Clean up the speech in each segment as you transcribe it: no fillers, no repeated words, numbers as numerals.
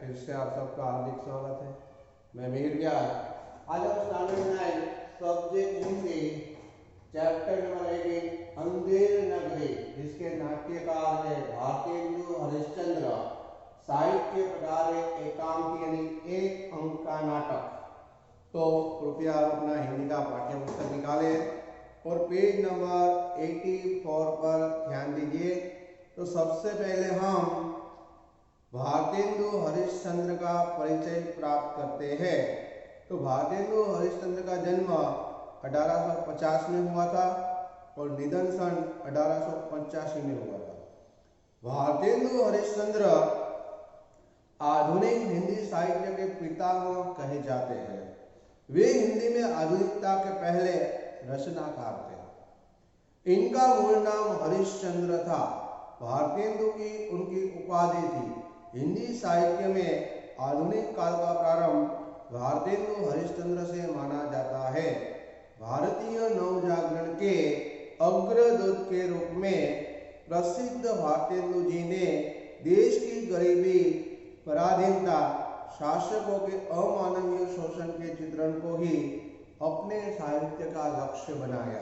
फिर से आप सबका हार्दिक स्वागत है। मैं मीर व्यास। आज हम standard 9 subject Hindi chapter number 18 Andher Nagari, जिसके नाट्यकार है भारतेंदु हरिश्चंद्र, साहित्य प्रकार है एकांकी यानी एक अंक का नाटक। तो कृपया आप अपना हिंदी का पाठ्य पुस्तक निकालें और पेज नंबर 84 पर ध्यान दीजिए। तो सबसे पहले हम भारतेंदु हरिश्चंद्र का परिचय प्राप्त करते हैं। तो भारतेंदु हरिश्चंद्र का जन्म 1850 में हुआ था और निधन सन 1885 में हुआ था। भारतेंदु हरिश्चंद्र आधुनिक हिंदी साहित्य के पितामह कहे जाते हैं। वे हिंदी में आधुनिकता के पहले रचनाकार थे। इनका मूल नाम हरिश्चंद्र था। भारतेंदु की उनकी उपाधि थी। हिंदी साहित्य में आधुनिक काल का प्रारंभ भारतेंदु हरिश्चंद्र से माना जाता है। भारतीय नवजागरण के अग्रदूत के रूप में प्रसिद्ध भारतेंदु जी ने देश की गरीबी, पराधीनता, शासकों के अमानवीय शोषण के चित्रण को ही अपने साहित्य का लक्ष्य बनाया।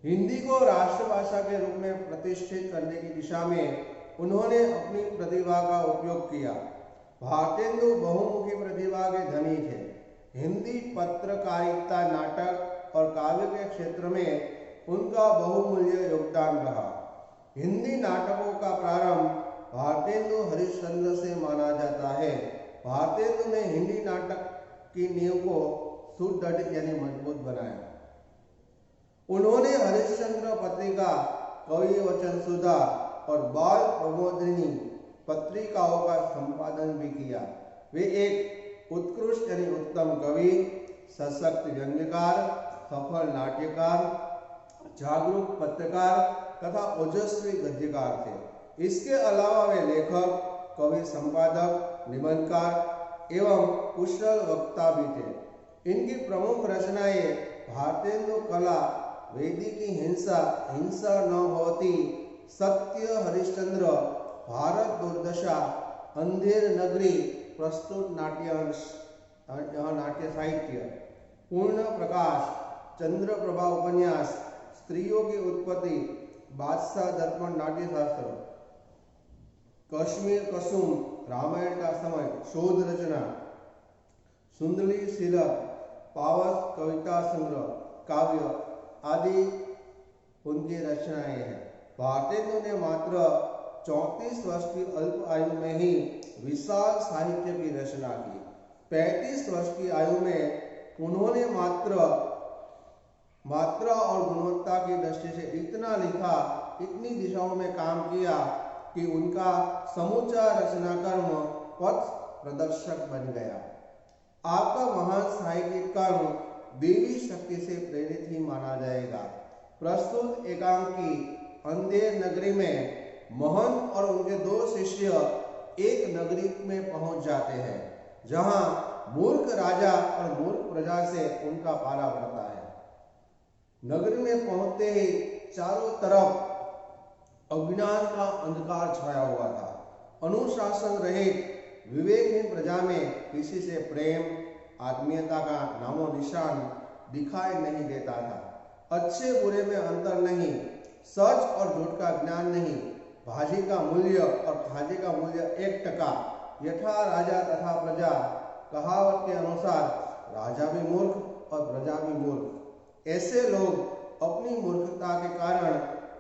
हिंदी को राष्ट्रभाषा के रूप में प्रतिष्ठित करने की दिशा में उन्होंने अपनी प्रतिभा का उपयोग किया। भारतेंदु बहुमुखी प्रतिभा के धनी थे। हिंदी पत्रकारिता, नाटक और काव्य के क्षेत्र में उनका बहुमूल्य योगदान रहा। हिंदी नाटकों का प्रारंभ भारतेंदु हरिश्चंद्र से माना जाता है। भारतेंदु ने हिंदी नाटक की नींव को सुदृढ़ यानी मजबूत बनाया। उन्होंने हरिश्चंद्र पत्रिका, कवि वचन सुधा और बाल प्रबोधिनी पत्रिकाओं का संपादन भी किया। वे एक उत्कृष्ट यानी उत्तम कवि, सशक्त व्यंग्यकार, सफल नाट्यकार, जागरूक पत्रकार तथा ओजस्वी गद्यकार थे। इसके अलावा वे लेखक, कवि संपादक, निबंधकार एवं कुशल वक्ता भी थे। इनकी प्रमुख रचनाएं भारतेंदु कला, वैदिकी हिंसा, हिंसा न होती, सत्य, हरिश्चंद्र, भारत दुर्दशा, अंधेर नगरी, प्रस्तुत नाट्यांश नाट्य साहित्य, पूर्ण प्रकाश, चंद्रप्रभा उपन्यास, स्त्रियों की उत्पत्ति, बादशाह दर्पण नाट्यशास्त्र, कश्मीर कुसुम, रामायण का समय, शोध रचना, सुंदली सिलक, पावस कविता संग्रह, काव्य आदि उनकी रचनाएं हैं। भारतेंदु ने मात्र 34 वर्ष की अल्प आयु में ही विशाल साहित्य की रचना की। 35 वर्ष की आयु में उन्होंने मात्रा और गुणवत्ता की दृष्टि से इतना लिखा, इतनी दिशाओं में काम किया कि उनका समूचा रचना कर्म पथ प्रदर्शक बन गया। आपका महान साहित्यिक कर्म देवी शक्ति से प्रेरित ही माना जाएगा। प्रस्तुत एकांकी अंधेर नगरी में मोहन और उनके 2 शिष्य एक नगरी में पहुंच जाते हैं, जहां मूर्ख राजा और मूर्ख प्रजा से उनका पाला पड़ता है। नगरी में पहुंचते ही चारों तरफ अज्ञान का अंधकार छाया हुआ था। अनुशासन रहित विवेकहीन प्रजा में किसी से प्रेम, आत्मीयता का नामो निशान दिखाई नहीं देता था। अच्छे बुरे में अंतर नहीं, सच और झूठ का ज्ञान नहीं, भाजी का मूल्य और खाजे का मूल्य 1 टका, यथा राजा तथा प्रजा, कहावत के अनुसार राजा भी मूर्ख और प्रजा भी मूर्ख। ऐसे लोग अपनी मूर्खता के कारण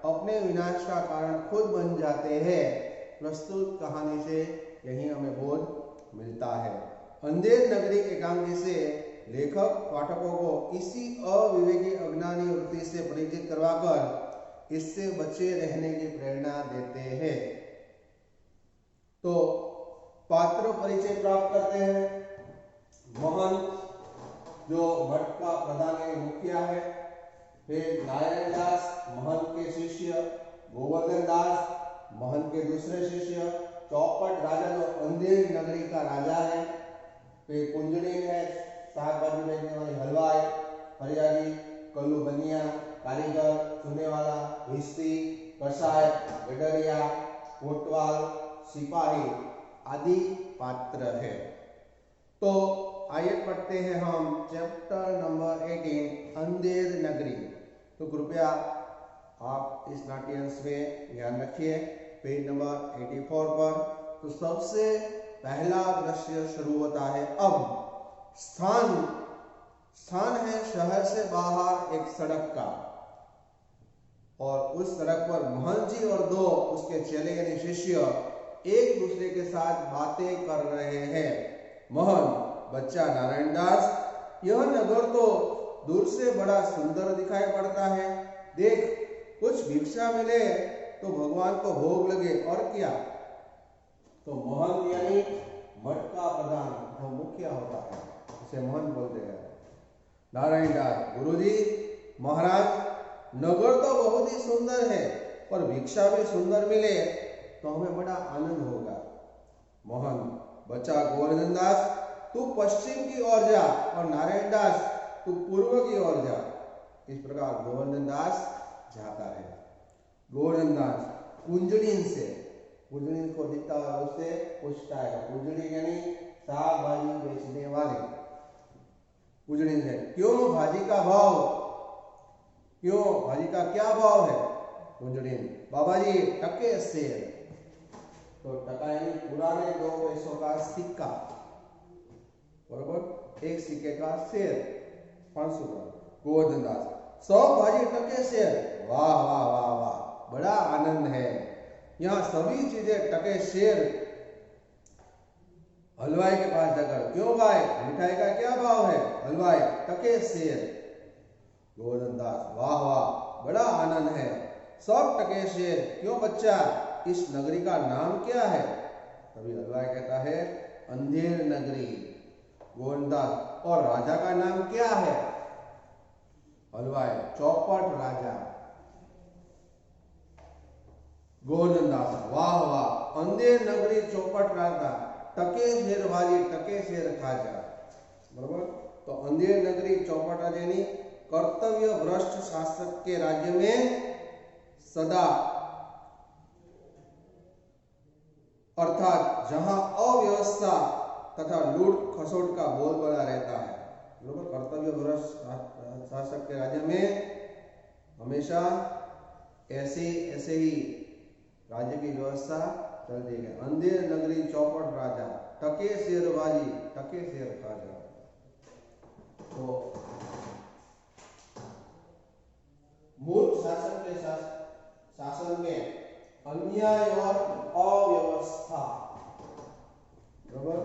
अपने विनाश का कारण खुद बन जाते हैं। प्रस्तुत कहानी से यही हमें बोध मिलता है। अंधेर नगरी एकांकी से लेखक पाठकों को इसी अविवेकी अज्ञानी वृत्ति से परिचित करवाकर इससे बचे रहने की प्रेरणा देते हैं। तो पात्र परिचय प्राप्त करते हैं। मोहन जो मठ का प्रधान मुखिया है, फिर नारायण दास मोहन के शिष्य, गोवर्धन दास मोहन के दूसरे शिष्य, चौपट राजा जो अंधेर नगरी का राजा है, फिर कुंजड़ी है साग भाजी बेचने वाली हलवाई, फरियादी, कल्लू बनिया, कारीगर, चुने वाला, हिस्ती, कसाई, गडरिया, कोटवाल, सिपाही आदि पात्र है। तो आइए पढ़ते हैं हम चैप्टर नंबर 18 अंधेर नगरी। तो कृपया आप इस नाट्यांश में ध्यान रखिए पेज नंबर 84 पर। तो सबसे पहला दृश्य शुरू होता है। अब स्थान है शहर से बाहर एक सड़क का, और उस सड़क पर महंत जी और दो उसके चेले यानी शिष्य एक दूसरे के साथ बातें कर रहे हैं। महंत बच्चा नारायण दास, यह नगर तो दूर से बड़ा सुंदर दिखाई पड़ता है। देख, कुछ भिक्षा मिले तो भगवान को भोग लगे, और क्या। तो महंत यानी मठ का प्रधान जो मुखिया होता है उसे महंत बोलते हैं। नारायण दास, गुरुजी महाराज, नगर तो बहुत ही सुंदर है, पर भिक्षा भी सुंदर मिले तो हमें बड़ा आनंद होगा। महंत बच्चा गोवर्धन दास, तू पश्चिम की ओर जा, और नारायण दास तू पूर्व की ओर जा। इस प्रकार गोवर्धन दास जाता है। गोवर्धन दास कुंजड़ीन से, कुंजड़ीन को दिखता हुआ उससे पूछता है। कुंजड़ी यानी साग भाजी बेचने वाले। कुंजड़ीन से, क्यों भाजी का भाव, क्यों भाजी का क्या भाव है। कुंजड़ीन, बाबा जी टके सेर। तो टका यानी पुराने 2 पैसों का सिक्का, बरोबर, एक सिक्के का शेर 500 ग्राम। गोवर्धन दास, 100 भाजी टके शेर। वाह वाह वाह वाह, बड़ा आनंद है। यहाँ सभी चीजें टके शेर। हलवाई के पास जाकर, क्यों भाई मिठाई का क्या भाव है। हलवाई, टके शेर। गोवर्धन दास, वाह वाह, बड़ा आनंद है, सब टके शेर। क्यों बच्चा, इस नगरी का नाम क्या है। तभी हलवाई कहता है अंधेर नगरी। गोवर्धन दास, और राजा का नाम क्या है। हलवाई, चौपट राजा। गोवर्धन दास, वाह वाह, अंधेर नगरी चौपट राजा, टके शेर भाजी टके शेर खाजा। बरोबर। तो अंधेर नगरी चौपट राजा यानी कर्तव्य भ्रष्ट शासक के राज्य में सदा, अर्थात जहां अव्यवस्था तथा लूट खसोट का बोलबाला रहता है। बरोबर। कर्तव्य भ्रष्ट शासक के राज्य में हमेशा ऐसे ही राज्य की व्यवस्था चलती है। अंधेर नगरी चौपट राजा, टके शेर बाजी टके शेर खाजा। तो मूर्ख शासक के शासन में अन्याय और अव्यवस्था, बराबर।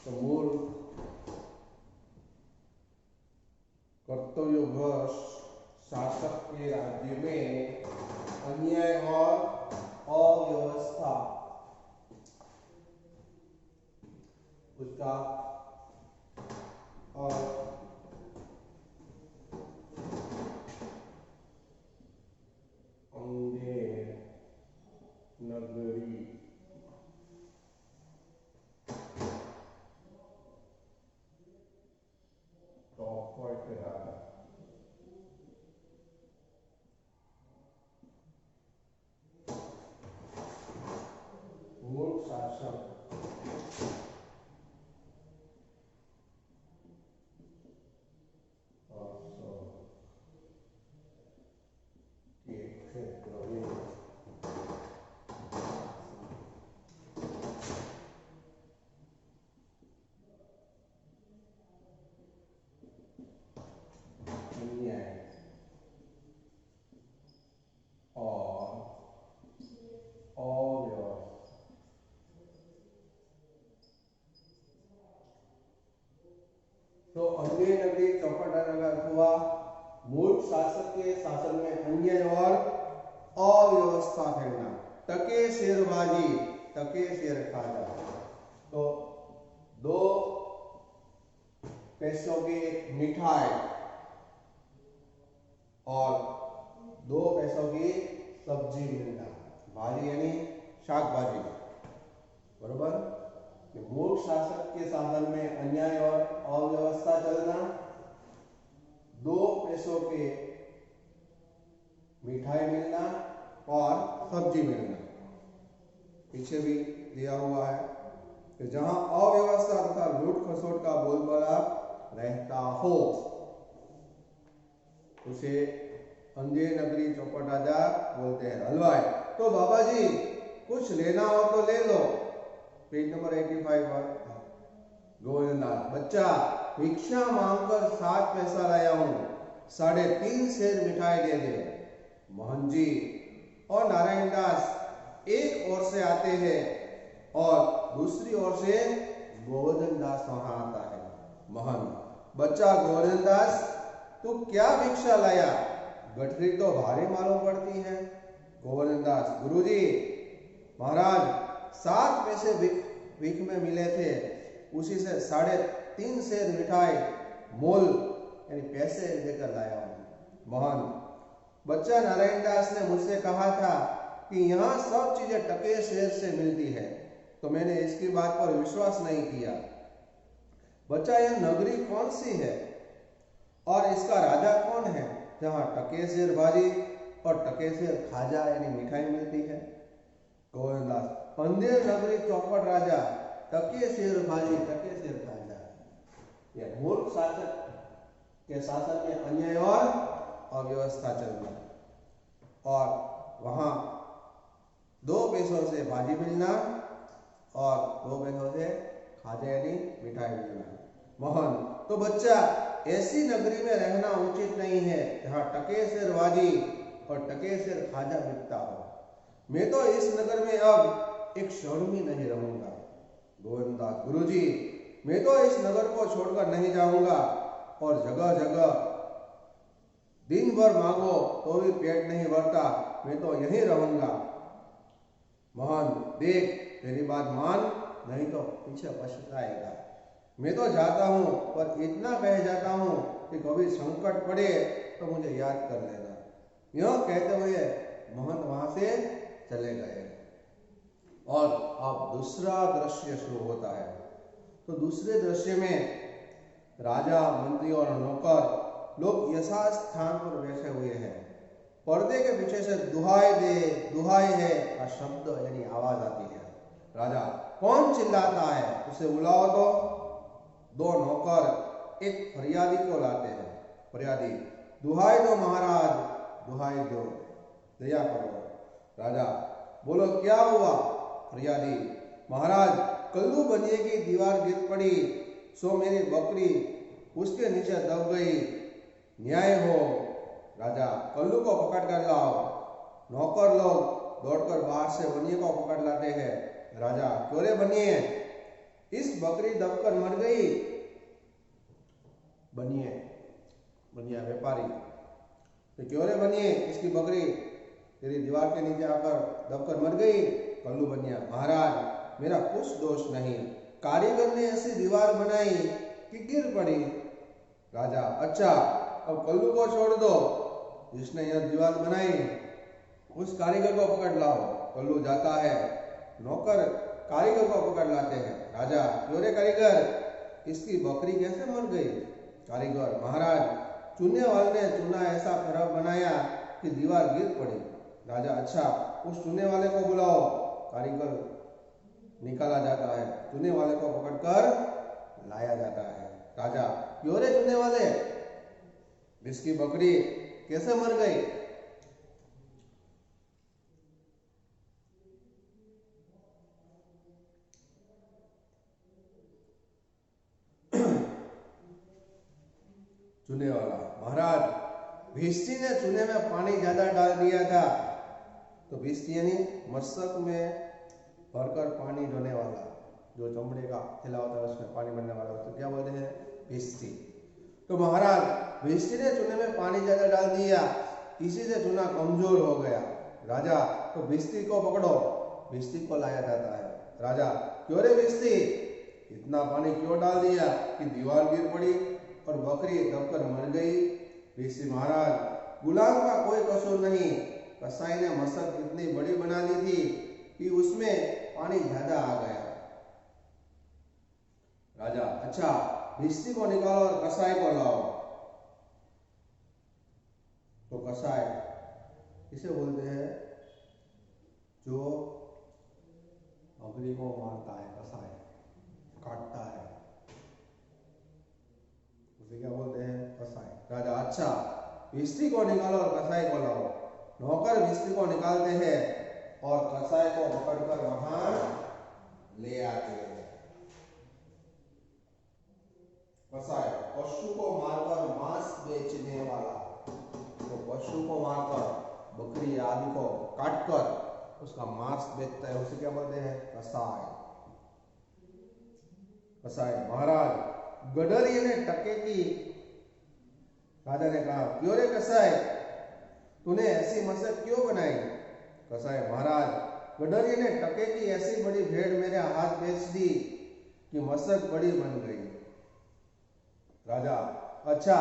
तो मूर्ख कर्तव्य भ्रष्ट शासक के राज्य में अन्याय और अव्यवस्था उसका और अंधेर नगरी चौपट राजा। मूर्ख शासक के क्षेत्र में अन्याय और अव्यवस्था। तो अंधेर नगरी चौपट राजा का हुआ मूर्ख शासक के शासन में अन्याय और अव्यवस्था फैलना। टके शेरबाजी टके शेर खाजा। तो 2 पैसों की मिठाई और 2 पैसों की सब्जी मिलना। भाजी यानी शाक भाजी, बरोबर। मूर्ख शासक के शासन में अन्याय और अव्यवस्था चलना, 2 पैसों के मिठाई मिलना और सब्जी मिलना। पीछे भी दिया हुआ है कि जहां अव्यवस्था तथा लूट खसोट का बोलबाला रहता हो उसे अंधेर नगरी चौपट राजा बोलते हैं। हलवाई, तो बाबा जी कुछ लेना हो तो ले लो। पेज नंबर 85 पर गोविंददास, बच्चा भिक्षा मांगकर 7 पैसा लाया हूं, 3.5 सेर मिठाई दे दे। मोहन जी और नारायण दास एक ओर से आते हैं और दूसरी ओर से गोवर्धन दास वहां आता है। मोहन, बच्चा गोवर्धन दास, तू क्या भिक्षा लाया? गठरी तो भारी मालूम पड़ती है। गोवर्धन दास, गुरुजी महाराज 7 पैसे भीख में मिले थे, उसी से 3.5 सेर मिठाई मोल यानी पैसे देकर लाया हूं। मोहन, बच्चा नारायण दास ने मुझसे कहा था कि यहाँ सब चीजें टके सेर से मिलती है, तो मैंने इसकी बात पर विश्वास नहीं किया। बच्चा, यह नगरी कौन सी है और इसका राजा कौन है जहां टके सेर भाजी और टके सेर खाजा यानी मिठाई मिलती है? गोविंददास, अंधेर नगरी चौपट राजा, टके सेर भाजी टके सेर खाजा। यह मूर्ख शासक के शासन में अन्याय और अव्यवस्था चलना, और वहां 2 पैसों से भाजी मिलना और 2 पैसों से खाजा यानी मिठाई मिलना। मोहन, तो बच्चा ऐसी नगरी में रहना उचित नहीं है जहां टके सेर भाजी और टके सेर खाजा बिकता हो। मैं तो इस नगर में अब एक क्षण भी नहीं रहूंगा। गोविंददास, गुरुजी मैं तो इस नगर को छोड़कर नहीं जाऊंगा, और जगह जगह दिन भर मांगो तो भी पेट नहीं भरता, मैं तो यहीं रहूंगा। मोहन, देख तेरी बात मान, नहीं तो पीछे पछताएगा। मैं तो जाता हूं, पर इतना कह जाता हूं कि कभी संकट पड़े तो मुझे याद कर लेना। यह कहते हुए मोहन वहां से चले गए। और अब दूसरा दृश्य शुरू होता है। तो दूसरे दृश्य में राजा, मंत्री और नौकर लोग यथास्थान पर बैठे हुए हैं। पर्दे के पीछे से दुहाई दे, दुहाई है का शब्द यानी आवाज आती है। राजा, कौन चिल्लाता है? उसे बुलाओ। तो 2 नौकर एक फरियादी को लाते हैं। फरियादी, दुहाई दो महाराज, दुहाई दो, दया करो। राजा, बोलो क्या हुआ? फरियादी, महाराज कल्लू बनिए की दीवार गिर पड़ी, सो मेरी बकरी उसके नीचे दब गई, न्याय हो। राजा, कल्लू को पकड़ कर लाओ। नौकर लोग दौड़कर बाहर से बनिए को पकड़ लाते हैं। राजा, क्यों रे बनिए, इस बकरी दबकर मर गई? बनिया व्यापारी, तो क्यों रे बनिए, इसकी बकरी तेरी दीवार के नीचे आकर दबकर मर गई? कल्लू बनिया, महाराज मेरा कुछ दोष नहीं, कारीगर ने ऐसी दीवार बनाई कि गिर पड़ी। राजा, अच्छा अब कल्लू को छोड़ दो, जिसने यह दीवार बनाई उस कारीगर को पकड़ लाओ। कल्लू जाता है, नौकर कारीगर को पकड़ लाते हैं। राजा, क्यों रे कारीगर, इसकी बकरी कैसे मर गई? कारीगर, महाराज चूने वाले ने चूना ऐसा खराब बनाया कि दीवार गिर पड़ी। राजा, अच्छा उस चूने वाले को बुलाओ। कारीगर निकाला जाता है, चूने वाले को पकड़कर लाया जाता है। राजा, क्यों रे चूने वाले, इसकी बकरी कैसे मर गई? चूने वाला, महाराज भिश्ती ने चूने में पानी ज्यादा डाल दिया था। तो भिश्ती यानी मशक में भरकर पानी ढोने वाला, जो चमड़े का थैला होता है उसमें पानी भरने वाला, तो क्या बोलते हैं? भिश्ती। तो महाराज भिश्ती ने चूने में पानी ज्यादा डाल दिया, इसी से चूना कमजोर हो गया। राजा, तो भिश्ती को पकड़ो। भिश्ती को लाया जाता है। राजा, क्यों रे भिश्ती, इतना पानी क्यों डाल दिया कि दीवार गिर पड़ी और बकरी दबकर मर गई? भिश्ती, महाराज गुलाम का कोई कसूर नहीं, कसाई ने मशक इतनी बड़ी बना ली थी कि उसमें पानी ज्यादा आ गया। राजा, अच्छा भिश्ती को निकालो और कसाई को लाओ। तो कसाई इसे बोलते हैं जो बकरी को मारता है कसाई, काटता है, उसे क्या बोलते हैं? कसाई। राजा, अच्छा भिस्ती को निकालो और कसाई को लाओ। नौकर भिस्ती को निकालते हैं और कसाई को पकड़कर वहां ले आते हैं। कसाई पशु को मारकर मांस बेचने वाला, तो पशु को मारकर बकरी आदि को काटकर उसका मांस बेचता है, उसे क्या बोलते हैं? कसाई। कसाई, महाराज गडरिये ने टके की। राजा ने कहा, क्यों रे कसाई, तूने ऐसी मशक क्यों बनाई? कसाई, महाराज गडरिये ने टके की ऐसी बड़ी भेड़ मेरे हाथ बेच दी कि मशक बड़ी बन गई। राजा, अच्छा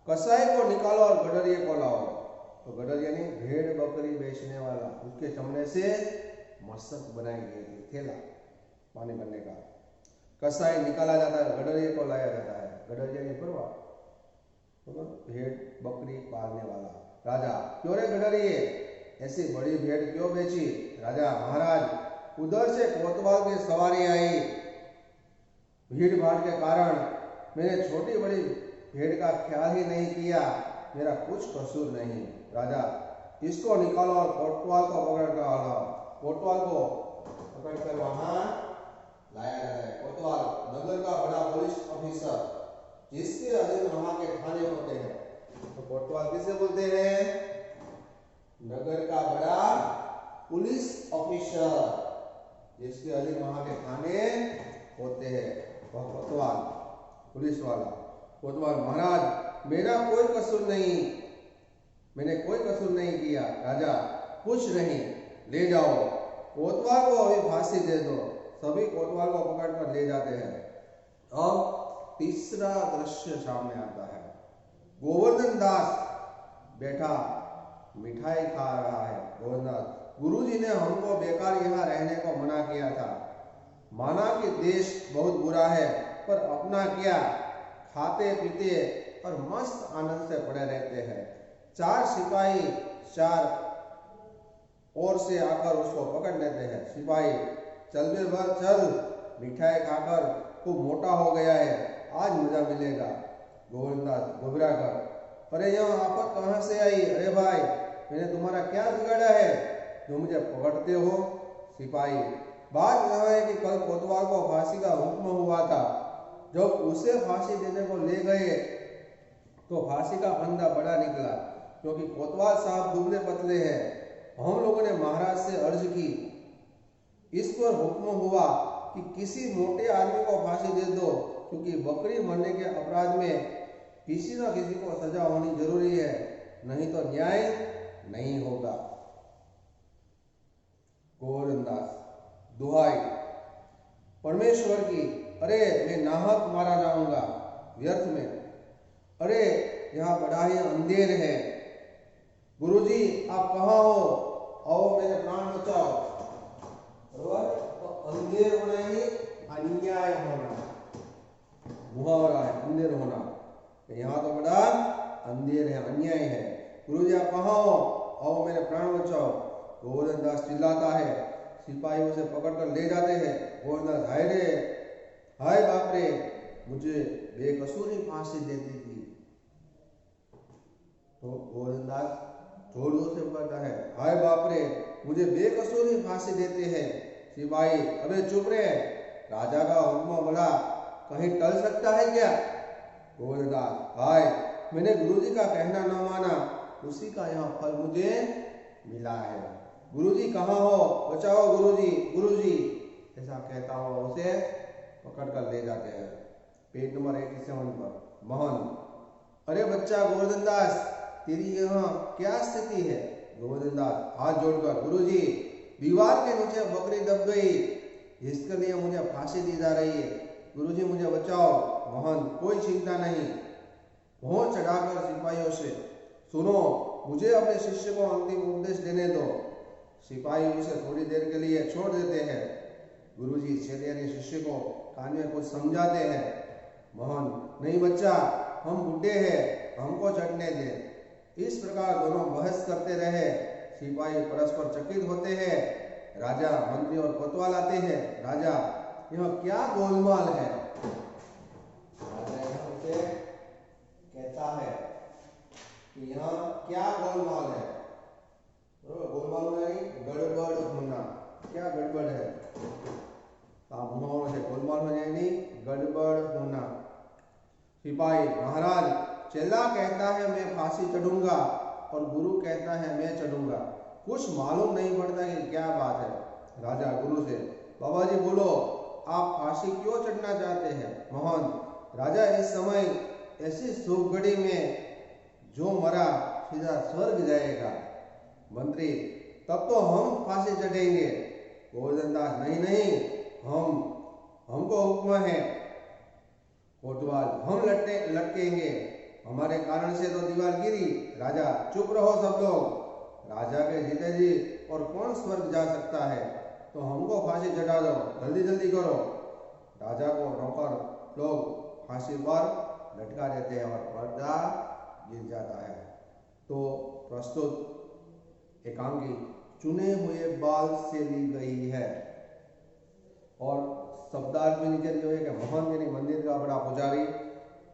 कसाई को निकालो और गडरिये को लाओ। तो गडरिया ने भेड़ बकरी बेचने वाला, उसके चमड़े से मशक बनाई गई थी, थैला पानी भरने का। कसाई निकाला जाता है, गडरिये को लाया जाता है। गडरिया ने परवाह, भेड़ बकरी पालने वाला। राजा, क्यों रे गडरिये, ऐसी बड़ी भेड़ क्यों बेची? राजा, महाराज उधर से कोतवाल की सवारी आई, भीड़ भाड़ के कारण मैंने छोटी बड़ी भेड़ का ख्याल ही नहीं किया, मेरा कुछ कसूर नहीं। राजा, इसको निकालो और कोतवाल को पकड़ कर लाओ। कोतवाल को पकड़कर वहां लाया जाता है। कोतवाल नगर का बड़ा पुलिस ऑफिसर, जिसके अधीन वहां के थाने होते हैं। तो कोतवाल किसे बोलते हैं? नगर का बड़ा पुलिस ऑफिसर, जिसके अधीन वहां के थाने होते हैं, वह कोतवाल, पुलिस वाला। कोतवाल, महाराज मेरा कोई कसूर नहीं, मैंने कोई कसूर नहीं किया। राजा, कुछ नहीं, ले जाओ, कोतवाल को अभी फांसी दे दो। सभी कोतवाल को पकड़कर ले जाते हैं। अब तीसरा दृश्य सामने आता है। गोवर्धन दास बैठा मिठाई खा रहा है। गोवर्धन दास, गुरुजी ने हमको बेकार यहाँ रहने को मना किया था, माना कि देश बहुत बुरा है, पर अपना क्या, खाते पीते और मस्त आनंद से पड़े रहते हैं। 4 सिपाही 4 ओर से आकर उसको पकड़ लेते हैं। सिपाही, चल बे बस चल, मिठाई खाकर तू मोटा हो गया है, आज मजा मिलेगा। गोवर्धन दास घबरा कर, अरे यहाँ आफत कहाँ से आई? अरे भाई, मैंने तुम्हारा क्या बिगाड़ा है जो मुझे पकड़ते हो? सिपाही, बात यह है कि कल कोतवाल को फांसी का हुक्म हुआ था, जब उसे फांसी देने को ले गए तो फांसी का फंदा बड़ा निकला, क्योंकि कोतवाल साहब दुबले पतले हैं। हम लोगों ने महाराज से अर्ज की, इस पर हुक्म हुआ कि किसी मोटे आदमी को फांसी दे दो, क्योंकि बकरी मरने के अपराध में किसी न किसी को सजा होनी जरूरी है, नहीं तो न्याय नहीं होगा। गोवर्धन दास, दुहाई परमेश्वर की, अरे मैं नाहक मारा जाऊंगा व्यर्थ में, अरे यहाँ बड़ा ही अंधेर है। गुरुजी आप कहाँ हो, आओ मेरे प्राण बचाओ। बरोबर, तो अंधेर होना ही अन्याय होना, मुहावरा है अंधेर होना। यहाँ तो बड़ा अंधेर है, अन्याय है। गुरुजी आप कहाँ हो, आओ मेरे प्राण बचाओ। गोवर्धन दास चिल्लाता है, सिपाही उसे पकड़कर ले जाते हैं। गोवर्धन दास, हाय रे, हाय बाप रे, मुझे बेकसूर ही फांसी दे दी थी। तो गोवर्धन दास जोर जोर से पकड़ता है, हाय बाप रे, मुझे बेकसूर ही फांसी देते हैं। सिपाही, अबे चुप रे, राजा का हुक्म बड़ा कहीं टल सकता है क्या? गोवर्धन दास, हाय, मैंने गुरुजी का कहना न माना, उसी का यहाँ फल मुझे मिला है। गुरुजी कहाँ हो, बचाओ गुरुजी, गुरुजी, ऐसा कहता हुआ उसे पकड़ कर ले जाते हैं। पेज नंबर 87 पर। मोहन, अरे बच्चा गोवर्धन दास, तेरी यहाँ क्या स्थिति है? गोवर्धन दास हाथ जोड़कर, गुरुजी दीवार के नीचे बकरी दब गई, जिसके लिए मुझे फांसी दी जा रही है, गुरुजी मुझे बचाओ। मोहन, कोई चिंता नहीं, भों चढ़ाकर सिपाहियों से, सुनो, मुझे अपने शिष्य को अंतिम उपदेश देने दो। सिपाही उसे थोड़ी देर के लिए छोड़ देते हैं। गुरुजी चेले ने शिष्य को कान में कुछ समझाते हैं। मोहन, नहीं बच्चा, हम बूढ़े हैं, हमको चढ़ने दे। इस प्रकार दोनों बहस करते रहे। सिपाही परस्पर चकित होते हैं। राजा, मंत्री और कोतवाल आते हैं। राजा, यह क्या गोलमाल है? राजा यहाँ से कहता है कि यह क्या गोलमाल है। गोलमाल होना नहीं, गड़बड़ होना। क्या गड़बड़ है? से गोलमाल हो जाए नहीं, गड़बड़ होना। सिपाही, महाराज, चेला कहता है मैं फांसी चढ़ूंगा और गुरु कहता है मैं चढ़ूंगा। कुछ मालूम नहीं पड़ता कि क्या बात है। राजा गुरु से, बाबा जी बोलो, आप फांसी क्यों चढ़ना चाहते हैं? महंत, राजा, इस समय ऐसी सुख घड़ी में जो मरा सीधा स्वर्ग जाएगा। मंत्री, तब तो हम फांसी चढ़ेंगे। गोवर्धन दास, नहीं नहीं, हमको हुक्म है। कोतवाल, हम लटकेंगे, हमारे कारण से तो दीवार गिरी। राजा, चुप रहो सब लोग। राजा के जीते जी और कौन स्वर्ग जा सकता है? तो हमको फांसी चढ़ा दो, जल्दी जल्दी करो। राजा को नौकर लोग फांसी पर लटका देते हैं और पर्दा गिर जाता है। तो प्रस्तुत एकांकी चुने हुए बाल से ली गई है। और शब्दार्थ में नीचे जो है कि महंत यानी मंदिर का बड़ा पुजारी,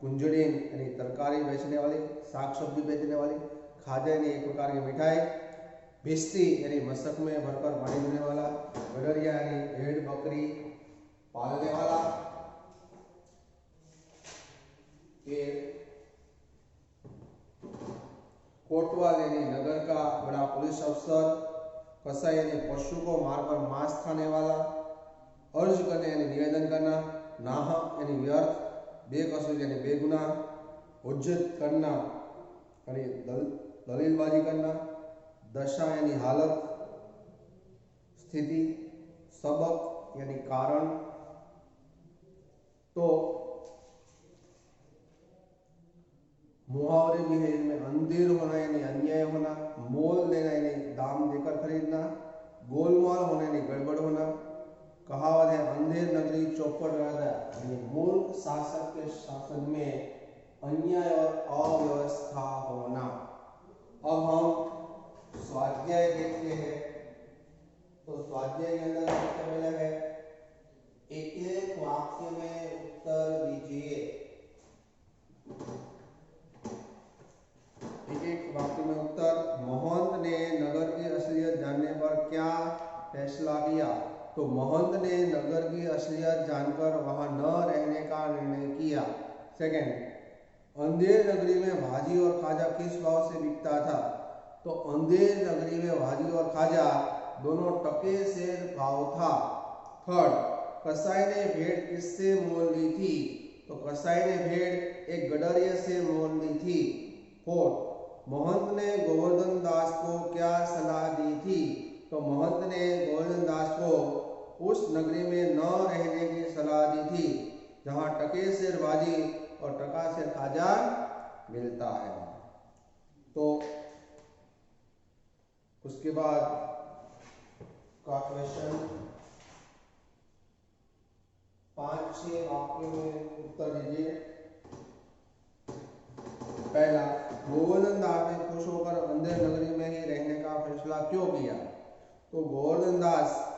कुंजड़ीन यानी तरकारी बेचने वाली, साग सब्जी बेचने वाली, खाजा यानी एक प्रकार की मिठाई, भिस्ती यानी मशक में भरकर पानी देने वाला, गडरिया यानी भेड़ बकरी पालने वाला, कोतवाल यानी नगर का बड़ा पुलिस अफसर, कसाई यानी पशु को मारकर मांस खाने वाला, अर्ज करने यानी निवेदन करना, नाहक यानी व्यर्थ, बेकसूर यानी बेगुनाह, हुज्जत करना यानी दलीलबाजी करना, दशा यानी हालत स्थिति, सबक यानी कारण। तो मुहावरे भी है इनमें, अंधेर होना यानी अन्याय होना, मोल लेना यानी दाम देकर खरीदना, गोलमाल होना यानी गड़बड़ होना। कहावत है, अंधेर नगरी चौपट राजा, यानी मूर्ख शासक के शासन में अन्याय और अव्यवस्था होना। अब हम स्वाध्याय देखते हैं। तो स्वाध्याय के अंदर सबसे पहले है, एक एक वाक्य में उत्तर दीजिए। एक एक वाक्य में उत्तर। महंत ने नगर की असलियत जानने पर क्या फैसला किया? तो महंत ने नगर की असलियत जानकर वहां न रहने का निर्णय किया। सेकंड, अंधेर नगरी में भाजी और खाजा किस भाव से बिकता था? तो अंधेर नगरी में भाजी और खाजा दोनों टके से भाव था। थर्ड, कसाई ने भेड़ किससे मोल ली थी? तो कसाई ने भेड़ एक गडरिये से मोल ली थी। फोर्थ, महंत ने गोवर्धन दास को क्या सलाह दी थी? तो महंत ने गोवर्धन दास को उस नगरी में न रहने की सलाह दी थी जहां टके से भाजी और टका से खाजा मिलता है। तो उसके बाद का क्वेश्चन 5-6 वाक्यों में उत्तर दीजिए। पहला, गोवर्धन दास ने खुश होकर अंधेर नगरी में ही रहने का फैसला क्यों किया? तो गोवर्धन दास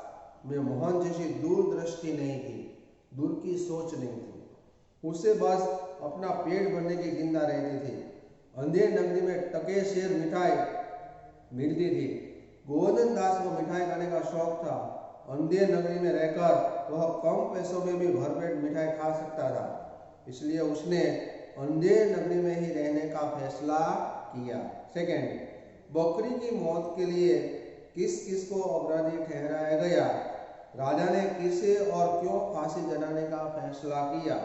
में मोहन जैसी दूरदृष्टि नहीं थी, दूर की सोच नहीं थी। उसे बस अपना पेट भरने की चिंता रहती थी। अंधेर नगरी में टके शेर मिठाई मिलती थी। गोवर्धन दास को मिठाई खाने का शौक था। अंधेर नगरी में रहकर वह कम पैसों में भी भरपेट मिठाई खा सकता था, इसलिए उसने अंधेर नगरी में ही रहने का फैसला किया। सेकंड, बकरी की मौत के लिए किस किस को अपराधी ठहराया गया? राजा ने किसे और क्यों फांसी चढ़ाने का फैसला किया?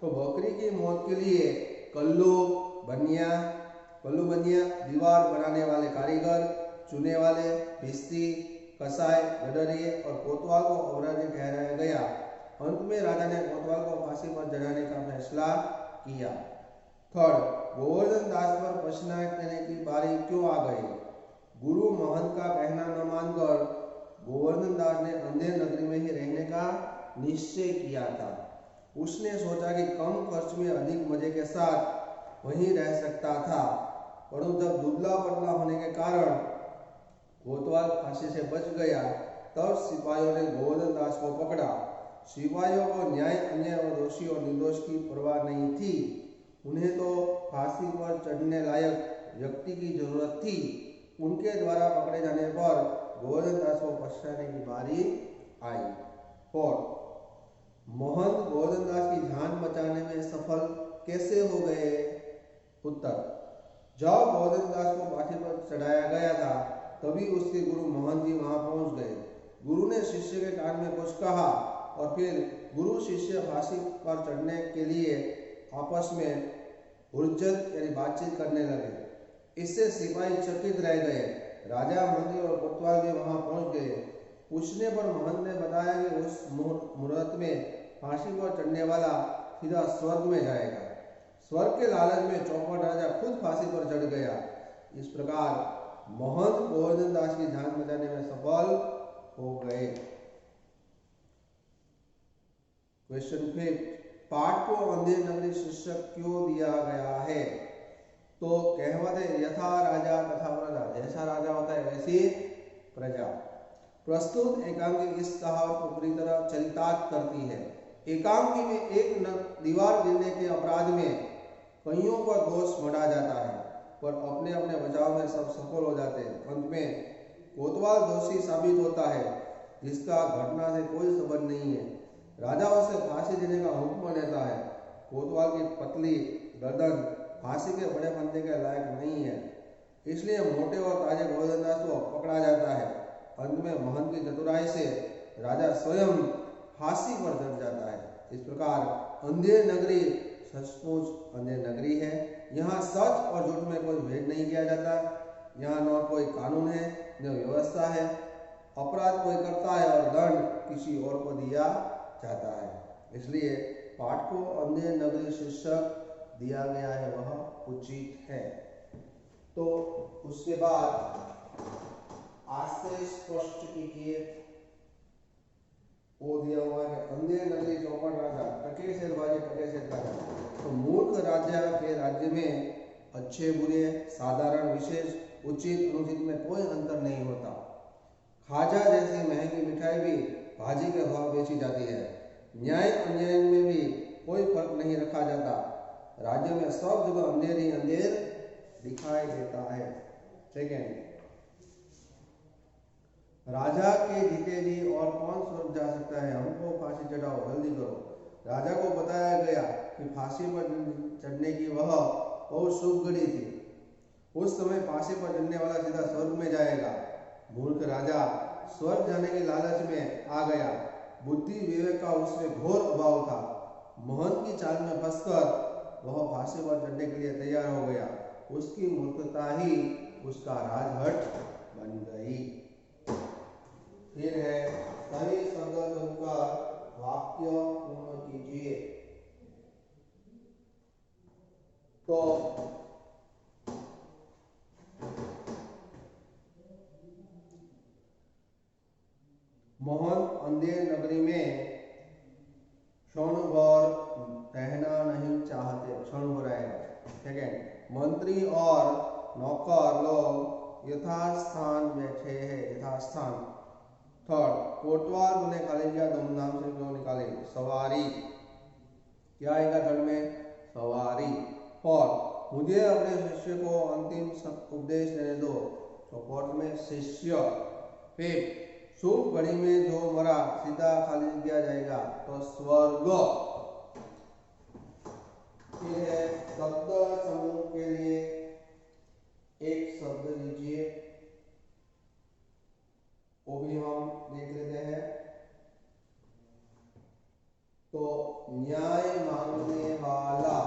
तो बकरी की मौत के लिए कल्लू बनिया, दीवार बनाने वाले कारीगर, चुने वाले, भिस्ती, कसाई, गडरिये और कोतवाल को अपराधी ठहराया गया। अंत में राजा ने कोतवाल को फांसी पर चढ़ाने का फैसला किया। थर्ड, गोवर्धन दास पर पशनायक देने की बारी क्यों आ गई? गुरु महंत का कहना न मानकर गोवर्धन दास ने अंधेर नगरी में ही रहने का निश्चय किया था। उसने सोचा कि कम खर्च में अधिक मजे के साथ वहीं रह सकता था, परंतु जब दुबला पतला होने के कारण कोतवाल फांसी से बच गया तब सिपाहियों ने गोवर्धन दास को पकड़ा। सिपाहियों को न्याय, अन्याय और दोषी और निर्दोष की परवाह नहीं थी। उन्हें तो फांसी पर चढ़ने लायक व्यक्ति की जरूरत थी। उनके द्वारा पकड़े जाने पर गोवर्धन दास को पछताने की बारी आई। 4. महंत गोवर्धन दास की जान बचाने में सफल कैसे हो गए? उत्तर: जब गोवर्धन दास को फांसी पर चढ़ाया गया था तभी उसके गुरु महंत जी वहां पहुंच गए। गुरु ने शिष्य के कान में कुछ कहा और फिर गुरु शिष्य फांसी पर चढ़ने के लिए आपस में हुज्जत यानी बातचीत करने लगे। इससे सिपाही चकित रह गए। राजा, मंत्री और कोतवाल भी वहां पहुंच गए। पूछने पर महंत ने बताया कि उस मुहूर्त में फांसी पर चढ़ने वाला सीधा स्वर्ग में जाएगा। स्वर्ग के लालच में चौपड़ राजा खुद फांसी पर चढ़ गया। इस प्रकार महंत गोवर्धन दास की जान बचाने में सफल हो गए। क्वेश्चन 5, पाठ को अंधेर नगरी शीर्षक क्यों दिया गया है? तो कहावत है, यथा राजा तथा प्रजा, जैसा राजा होता है वैसी प्रजा। प्रस्तुत एकांकी इस कहावत को पूरी तरह चरितार्थ करती है। एकांकी में एक दीवार गिरने के अपराध में कईयों पर दोष मढ़ा जाता है, पर अपने अपने बचाव में सब सफल हो जाते हैं। अंत में कोतवाल दोषी साबित होता है, जिसका घटना से कोई संबंध नहीं है। राजा उसे फांसी देने का हुक्म देता है। कोतवाल की पतली गर्दन फांसी के बड़े फंदे के लायक नहीं है, इसलिए मोटे और ताजे गोवर्धन दास को पकड़ा जाता है। अंत में महंत की चतुराई से राजा स्वयं फांसी पर चढ़ जाता है। इस प्रकार अंधेर नगरी सचमुच अंधेर नगरी है। यहाँ सच और झूठ में कोई भेद नहीं किया जाता। यहाँ न कोई कानून है न व्यवस्था है। अपराध कोई करता है और दंड किसी और को दिया जाता है। इसलिए पाठ को अंधेर नगरी शीर्षक दिया गया है, वह उचित है। तो उसके बाद आशय स्पष्ट कीजिए। वो दिया हुआ है, अंधेर नगरी चौपड़ राजा, टके से बाजे टके से राजा। तो मूर्ख राजा के राज्य में अच्छे बुरे, साधारण, विशेष, उचित, अनुचित में कोई अंतर नहीं होता। खाजा जैसी महंगी मिठाई भी भाजी के भाव बेची जाती है। न्याय अन्याय में भी कोई फर्क नहीं रखा जाता। राज्य में सब जगह अंधेर ही अंधेर दिखाई देता है। सेकेंड, राजा के जीते जी और कौन स्वर्ग जा सकता है? हमको फांसी चढ़ाओ, जल्दी करो। राजा को बताया गया कि फांसी पर चढ़ने की वह बहुत शुभ घड़ी थी। उस समय फांसी पर चढ़ने वाला सीधा स्वर्ग में जाएगा। मूर्ख राजा स्वर्ग जाने के लालच में आ गया। बुद्धि विवेक का उसमें घोर अभाव था। महंत की चाल में फंसकर वह फांसी पर चढ़ने के लिए तैयार हो गया। उसकी मूर्खता ही उसका राजहट बन गई। फिर है, सही शब्द चुनकर वाक्य पूर्ण कीजिए। तो महंत अंधेर नगरी में क्षण भर रहना नहीं चाहते। क्षण भर रहेगा। सेकेंड, मंत्री और नौकर लोग यथास्थान बैठे हैं, यथास्थान। थर्ड, कोतवाल उन्हें खाली किया, धूमधाम से क्यों निकाले? सवारी। क्या आएगा थर्ड में? सवारी। फोर्थ, मुझे अपने शिष्य को अंतिम उपदेश देने दो। तो फोर्थ में शिष्य। फिफ्थ, शुभ घड़ी में जो मरा सीधा खाली किया जाएगा, तो स्वर्ग। फिर है शब्द समूह के लिए एक शब्द लीजिए, वो भी हम देख लेते हैं। तो न्याय मांगने वाला,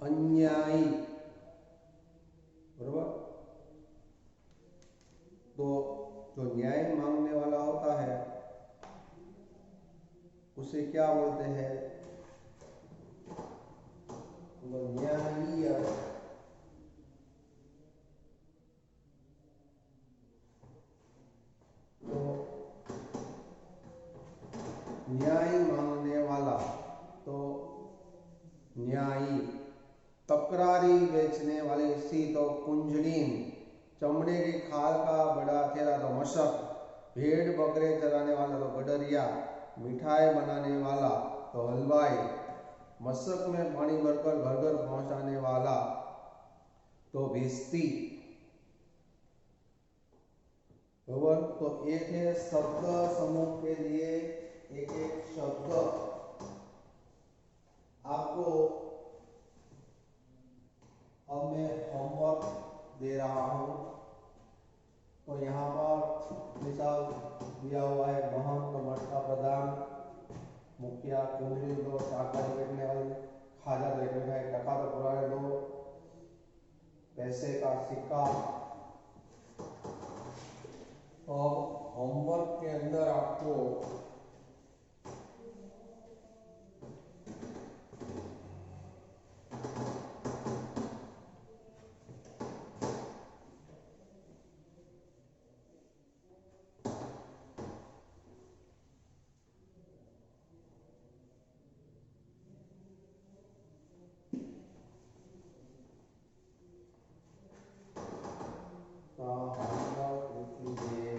अन्यायी, बरोबर। तो जो न्याय मांगने वाला होता है उसे क्या बोलते हैं? न्यायी। तो न्याय मांगने वाला, तो न्यायी। तकरारी बेचने वाली स्त्री, तो कुंजड़ीन। चमड़े की खाल का बड़ा थैला, तो मशक। भेड़ बकरे चराने वाला तो गडरिया, मिठाई बनाने वाला तो हलवाई, मशक में पानी भरकर घर घर पहुंचाने वाला तो भिश्ती। बराबर, तो एक है शब्द समूह के लिए एक एक शब्द आपको अब मैं होमवर्क दे रहा हूं। तो यहाँ पर मिसाल दिया हुआ है महंत, मटका, प्रधान, मुखिया, कुंडली दो, शाकाहारी बैठने वाले, खाजा बैठने का टका तो पुराने दो, पैसे का सिक्का। तो होमवर्क के अंदर आपको होमवर्क लिख लीजिए।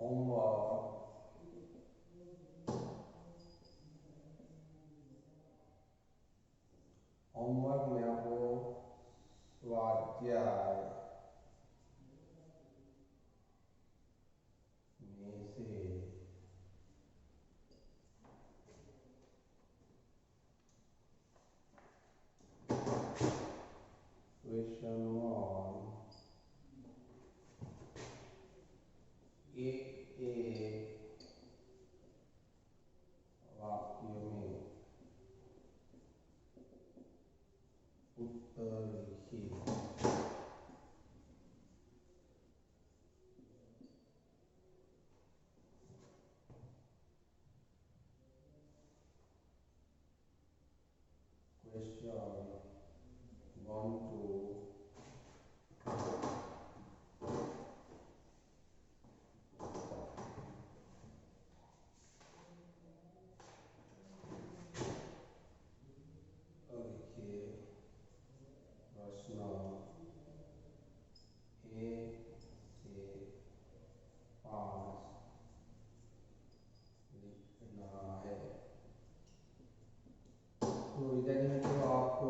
होमवर्क होमवर्क में आपको स्वाध्याय में से क्वेश्चन 1 एक एक वाक्य में उत्तर लिखिए। क्वेश्चन 1 to लिखिए। प्रश्न 1 से 5 लिखना है। तो विद्यार्थी मित्रों, आपको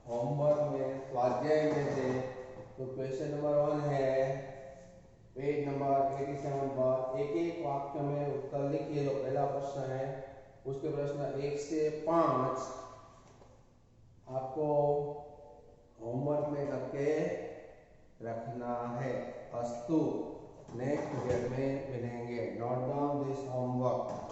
होमवर्क में स्वाध्याय में से तो क्वेश्चन नंबर 1 है, पेज नंबर 87 पर एक एक वाक्य में उत्तर लिखिए। जो पहला प्रश्न है उसके प्रश्न 1 से 5 आपको होमवर्क में करके रखना है। अस्तु, नेक्स्ट पीरियड में मिलेंगे। Note down this homework.